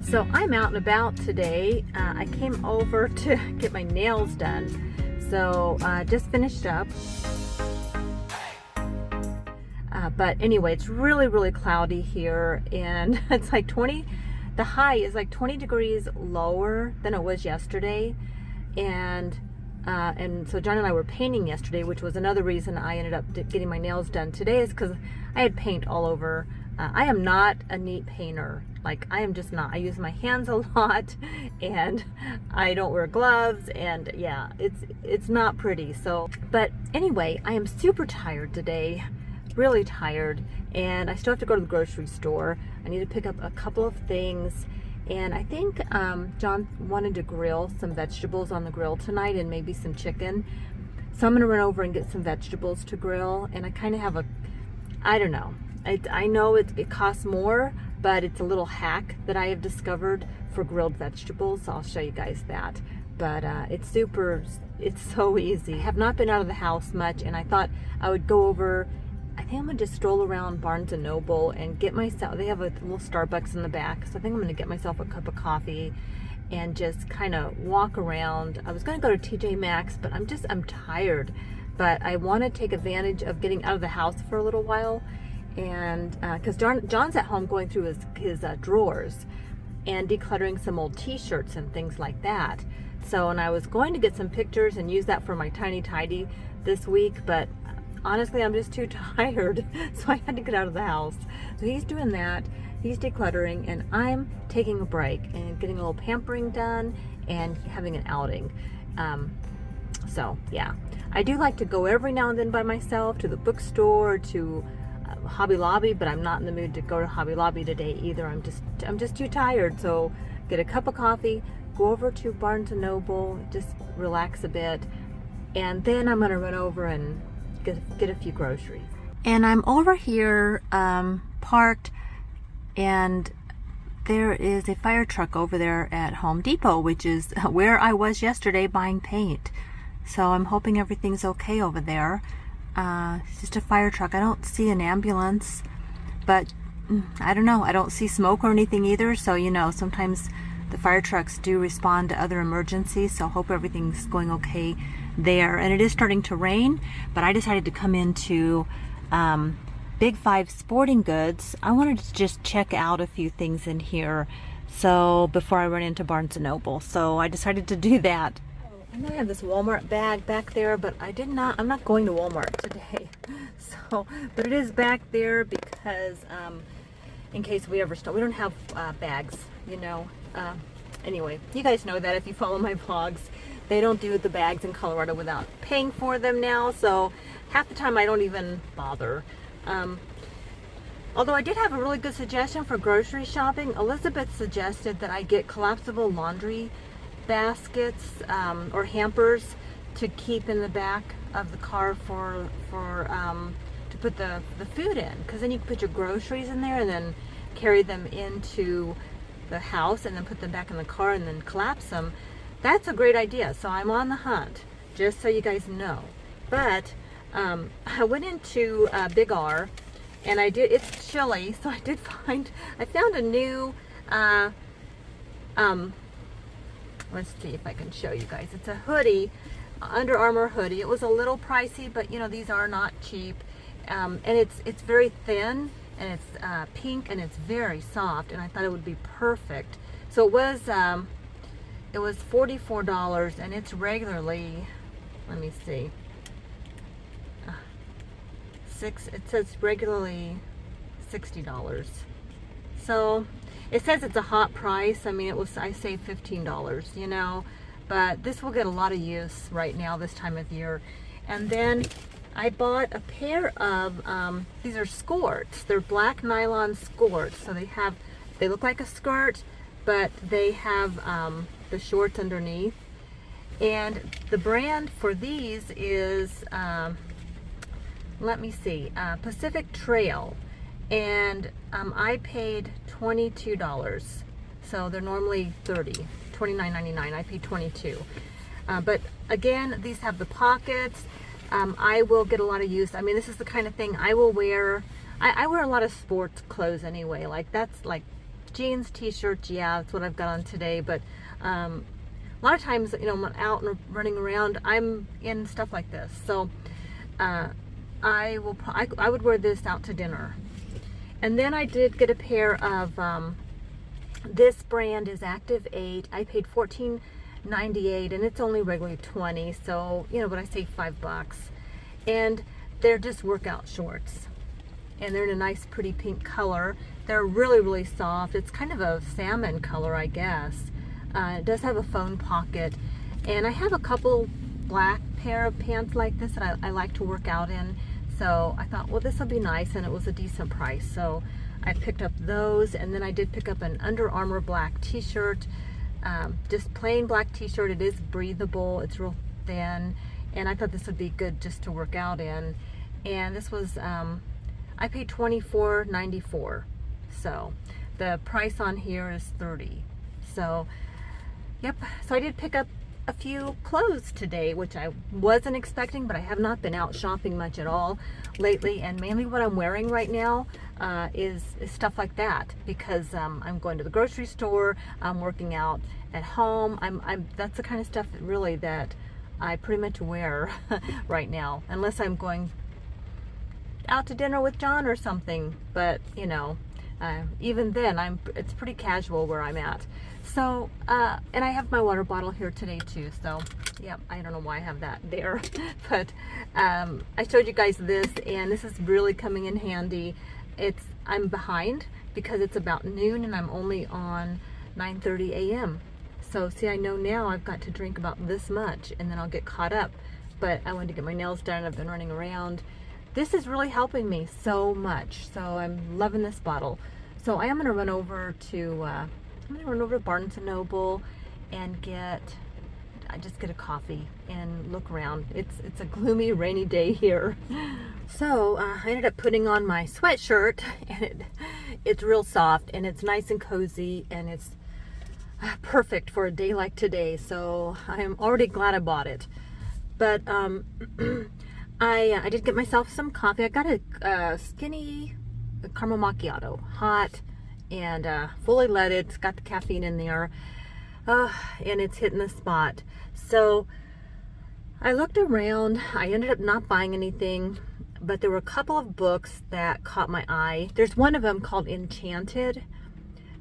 So I'm out and about today. I came over to get my nails done. So just finished up. But anyway, it's really cloudy here, and it's like 20, the high is like 20 degrees lower than it was yesterday. And so John and I were painting yesterday, which was another reason I ended up getting my nails done today, is because I had paint all over. I am not a neat painter. Like, I am just not. I use my hands a lot, and I don't wear gloves, and yeah, it's not pretty. So, but anyway, I am super tired today, really tired, and I still have to go to the grocery store. I need to pick up a couple of things, and I think John wanted to grill some vegetables on the grill tonight, and maybe some chicken. So I'm gonna run over and get some vegetables to grill, and I kind of have I don't know. I know it costs more, but it's a little hack that I have discovered for grilled vegetables. So I'll show you guys that. But it's so easy. I have not been out of the house much, and I thought I would go over. I think I'm gonna just stroll around Barnes and Noble and get myself, they have a little Starbucks in the back, so I think I'm gonna get myself a cup of coffee and just kind of walk around. I was gonna go to TJ Maxx, but I'm tired. But I want to take advantage of getting out of the house for a little while, and because John's at home going through his drawers and decluttering some old t-shirts and things like that. So, and I was going to get some pictures and use that for my tiny tidy this week, but honestly, I'm just too tired, so I had to get out of the house. So he's doing that, he's decluttering, and I'm taking a break and getting a little pampering done and having an outing. So yeah, I do like to go every now and then by myself to the bookstore, to Hobby Lobby, but I'm not in the mood to go to Hobby Lobby today either. I'm just too tired. So get a cup of coffee, go over to Barnes and Noble, just relax a bit, and then I'm gonna run over and get a few groceries. And I'm over here parked, and there is a fire truck over there at Home Depot, which is where I was yesterday buying paint. So I'm hoping everything's okay over there. It's just a fire truck. I don't see an ambulance, but I don't know. I don't see smoke or anything either. So, you know, sometimes the fire trucks do respond to other emergencies. So I hope everything's going okay there. And it is starting to rain, but I decided to come into Big 5 Sporting Goods. I wanted to just check out a few things in here, so before I run into Barnes and Noble. So I decided to do that. I know I have this Walmart bag back there, but I'm not going to Walmart today. So, but it is back there because in case we don't have bags, you know. Anyway, you guys know that if you follow my vlogs. They don't do the bags in Colorado without paying for them now, so half the time I don't even bother. Although I did have a really good suggestion for grocery shopping. Elizabeth suggested that I get collapsible laundry baskets or hampers to keep in the back of the car to put the food in, because then you can put your groceries in there and then carry them into the house and then put them back in the car and then collapse them. That's a great idea. So I'm on the hunt, just so you guys know. But I went into Big R, and it's chilly, so I found a new let's see if I can show you guys. It's a hoodie, Under Armour hoodie. It was a little pricey, but you know, these are not cheap. And it's very thin, and it's pink, and it's very soft, and I thought it would be perfect. So it was $44, and it's regularly, let me see, it says regularly $60. So it says it's a hot price. I mean, I saved $15, you know, but this will get a lot of use right now this time of year. And then I bought a pair of these are skirts. They're black nylon skirts. So they look like a skirt, but they have the shorts underneath. And the brand for these is let me see, Pacific Trail. And I paid $22. So they're normally $29.99. I paid $22. But again, these have the pockets. I will get a lot of use. I mean, this is the kind of thing I will wear. I wear a lot of sports clothes anyway. Like, that's like jeans, t-shirts, yeah, that's what I've got on today. But a lot of times, you know, when I'm out and running around, I'm in stuff like this. So I would wear this out to dinner. And then I did get a pair of, this brand is Active 8. I paid $14.98 and it's only regularly $20. So, you know, but I saved $5. And they're just workout shorts. And they're in a nice pretty pink color. They're really, really soft. It's kind of a salmon color, I guess. It does have a phone pocket. And I have a couple black pair of pants like this that I like to work out in. So I thought, well, this will be nice, and it was a decent price. So I picked up those, and then I did pick up an Under Armour black t-shirt. Just plain black t-shirt. It is breathable. It's real thin. And I thought this would be good just to work out in. And this was, I paid $24.94. So the price on here is $30. So, yep. So I did pick up a few clothes today, which I wasn't expecting, but I have not been out shopping much at all lately, and mainly what I'm wearing right now is stuff like that, because I'm going to the grocery store, I'm working out at home. That's the kind of stuff that really that I pretty much wear right now, unless I'm going out to dinner with John or something. But you know, even then it's pretty casual where I'm at. So, and I have my water bottle here today too. So, yeah, I don't know why I have that there, but I showed you guys this, and this is really coming in handy. I'm behind because it's about noon, and I'm only on 9:30 a.m. So, see, I know now I've got to drink about this much, and then I'll get caught up. But I wanted to get my nails done. I've been running around. This is really helping me so much. So I'm loving this bottle. So I am going to run over to Barnes & Noble and just get a coffee and look around. It's a gloomy, rainy day here. So I ended up putting on my sweatshirt, and it's real soft, and it's nice and cozy, and it's perfect for a day like today. So I'm already glad I bought it. But I did get myself some coffee. I got a skinny caramel macchiato, hot and fully leaded. It's got the caffeine in there, and it's hitting the spot. So I looked around. I ended up not buying anything, but there were a couple of books that caught my eye. There's one of them called Enchanted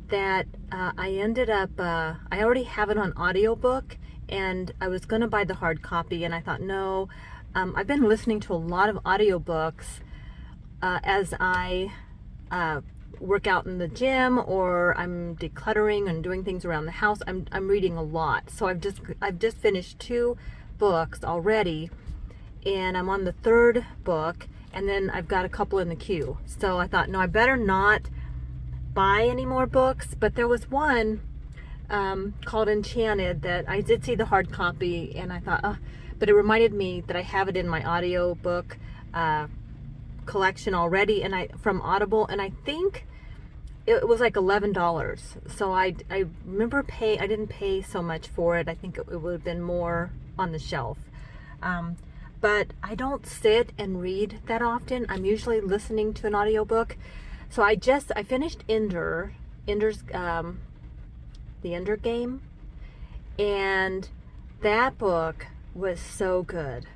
that I ended up, I already have it on audiobook, and I was going to buy the hard copy, and I thought, no, I've been listening to a lot of audiobooks as I work out in the gym, or I'm decluttering and doing things around the house. I'm reading a lot. So I've just finished 2 books already, and I'm on the 3rd book, and then I've got a couple in the queue. So I thought, no, I better not buy any more books. But there was one called Enchanted that I did see the hard copy, and I thought, but it reminded me that I have it in my audiobook collection already, and from Audible, and I think it was like $11. So I remember I didn't pay so much for it. I think it would have been more on the shelf. But I don't sit and read that often. I'm usually listening to an audiobook. So I finished Ender's The Ender Game, and that book was so good.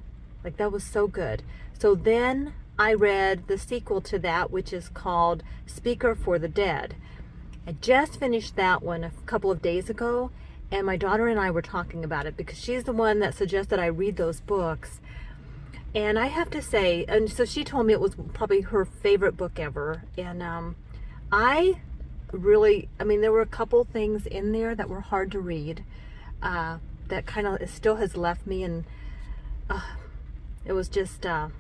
Like, that was so good. So then I read the sequel to that, which is called Speaker for the Dead. I just finished that one a couple of days ago, and my daughter and I were talking about it because she's the one that suggested I read those books. And I have to say, and so she told me it was probably her favorite book ever. And I mean, there were a couple things in there that were hard to read, that kind of still has left me, and it was just, I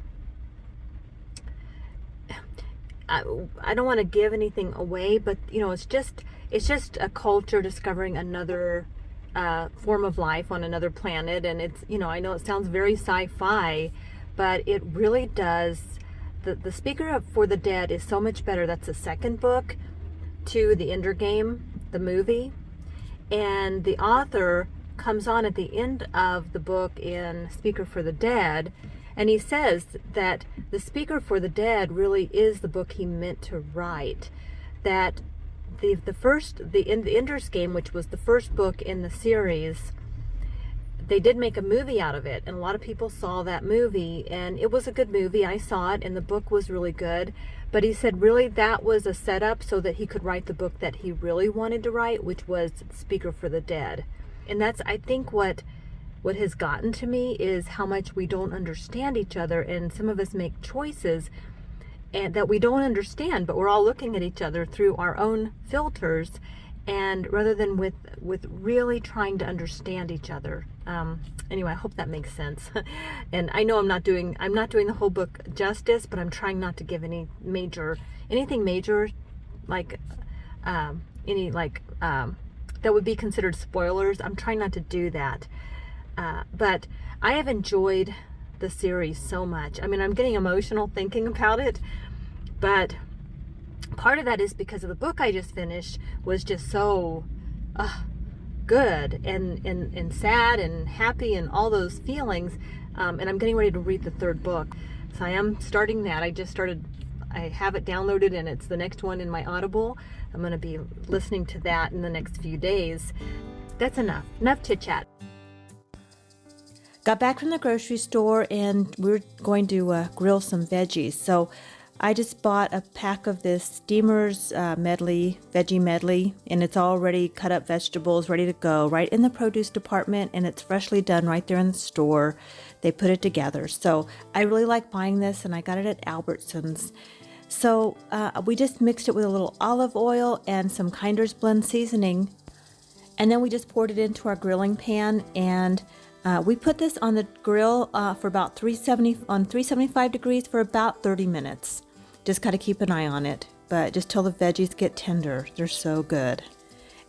don't want to give anything away, but you know, it's just a culture discovering another form of life on another planet. And it's, you know, I know it sounds very sci-fi, but it really does. The Speaker for the Dead is so much better. That's the second book to The Ender Game, the movie, and the author comes on at the end of the book in Speaker for the Dead, and he says that the Speaker for the Dead really is the book he meant to write, that the Ender's Game, which was the first book in the series, they did make a movie out of it, and a lot of people saw that movie, and it was a good movie. I saw it, and the book was really good. But he said really that was a setup so that he could write the book that he really wanted to write, which was Speaker for the Dead. And that's, I think, what has gotten to me is how much we don't understand each other, and some of us make choices and that we don't understand, but we're all looking at each other through our own filters, and rather than with really trying to understand each other. Anyway, I hope that makes sense. And I know I'm not doing the whole book justice, but I'm trying not to give anything major, like that would be considered spoilers. I'm trying not to do that. But I have enjoyed the series so much. I mean, I'm getting emotional thinking about it, but part of that is because of the book I just finished was just so good and sad and happy and all those feelings. And I'm getting ready to read the third book. So I am starting that. I have it downloaded, and it's the next one in my Audible. I'm going to be listening to that in the next few days. That's enough chit chat. Got back from the grocery store, and we're going to grill some veggies. So I just bought a pack of this Steamer's veggie medley, and it's already cut up vegetables ready to go right in the produce department, and it's freshly done right there in the store. They put it together. So I really like buying this, and I got it at Albertsons. So we just mixed it with a little olive oil and some Kinder's Blend seasoning, and then we just poured it into our grilling pan, and we put this on the grill for about 375 degrees for about 30 minutes. Just got to keep an eye on it, but just till the veggies get tender. They're so good.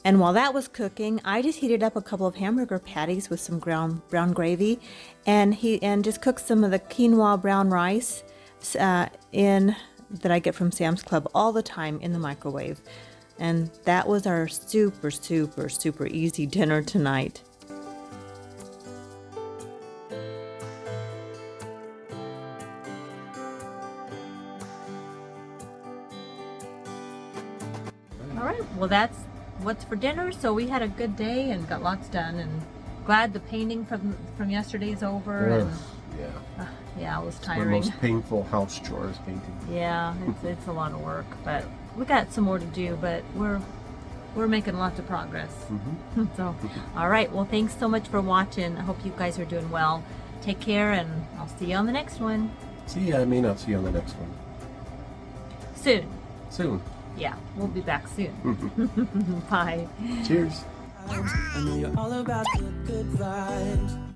And while that was cooking, I just heated up a couple of hamburger patties with some brown gravy, and just cooked some of the quinoa brown rice that I get from Sam's Club all the time in the microwave. And that was our super, super, super easy dinner tonight. All right, well, that's what's for dinner. So we had a good day and got lots done, and glad the painting from yesterday's over. Yeah, it was tiring. My most painful house chore is painting. Yeah, it's a lot of work, but we got some more to do, but we're making lots of progress. Mm-hmm. So, all right, well, thanks so much for watching. I hope you guys are doing well. Take care, and I'll see you on the next one. See ya. I may not see you on the next one. Soon. Yeah, we'll be back soon. Bye. Cheers. I know you're all about the good vibes.